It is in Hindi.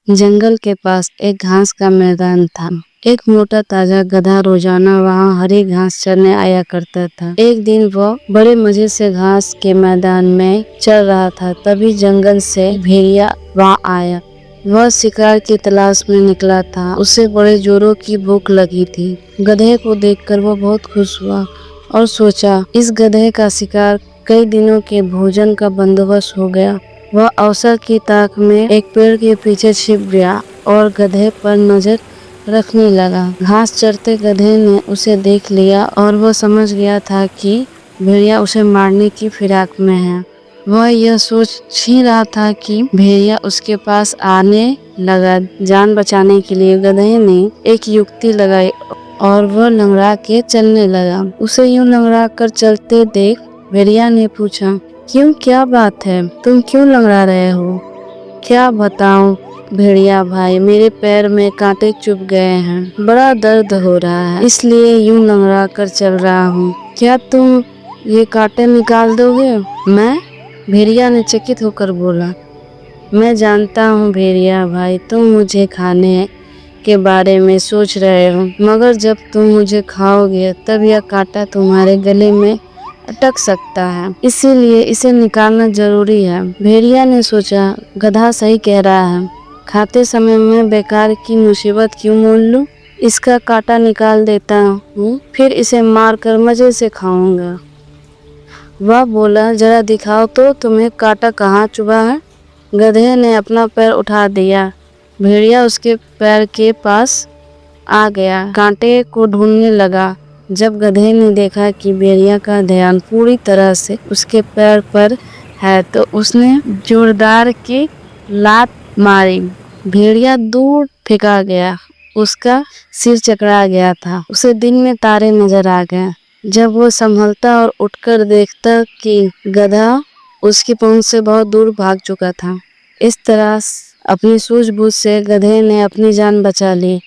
जंगल के पास एक घास का मैदान था। एक मोटा ताजा गधा रोजाना वहाँ हरी घास चरने आया करता था। एक दिन वह बड़े मजे से घास के मैदान में चल रहा था, तभी जंगल से भेड़िया वहाँ आया। वह शिकार की तलाश में निकला था। उसे बड़े जोरों की भूख लगी थी। गधे को देखकर वह बहुत खुश हुआ और सोचा, इस गधे का शिकार कई दिनों के भोजन का बंदोबस्त हो गया। वह अवसर की ताक में एक पेड़ के पीछे छिप गया और गधे पर नजर रखने लगा। घास चरते गधे ने उसे देख लिया और वह समझ गया था कि भेड़िया उसे मारने की फिराक में है। वह यह सोच ही रहा था कि भेड़िया उसके पास आने लगा। जान बचाने के लिए गधे ने एक युक्ति लगाई और वह लंगड़ा के चलने लगा। उसे यूं लंगड़ा कर चलते देख भेड़िया ने पूछा, क्यों, क्या बात है, तुम क्यों लंगड़ा रहे हो? क्या बताऊं भेड़िया भाई, मेरे पैर में कांटे चुभ गए हैं, बड़ा दर्द हो रहा है, इसलिए यूं लंगड़ा कर चल रहा हूँ। क्या तुम ये कांटे निकाल दोगे? मैं? भेड़िया ने चकित होकर बोला, मैं जानता हूँ भेड़िया भाई, तुम मुझे खाने के बारे में सोच रहे हो, मगर जब तुम मुझे खाओगे तब यह कांटा तुम्हारे गले में अटक सकता है, इसीलिए इसे निकालना जरूरी है। भेड़िया ने सोचा, गधा सही कह रहा है, खाते समय मैं बेकार की मुसीबत क्यों मोल लूं? इसका कांटा निकाल देता हूँ, फिर इसे मार कर मजे से खाऊंगा। वह बोला, जरा दिखाओ तो तुम्हें कांटा कहाँ चुभा है। गधे ने अपना पैर उठा दिया। भेड़िया उसके पैर के पास आ गया, कांटे को ढूंढने लगा। जब गधे ने देखा कि भेड़िया का ध्यान पूरी तरह से उसके पैर पर है, तो उसने जोरदार की लात मारी। भेड़िया दूर फेंका गया। उसका सिर चकरा गया था। उसे दिन में तारे नजर आ गए। जब वो संभलता और उठकर देखता कि गधा उसकी पहुंच से बहुत दूर भाग चुका था। इस तरह अपनी सूझबूझ से गधे ने अपनी जान बचा ली।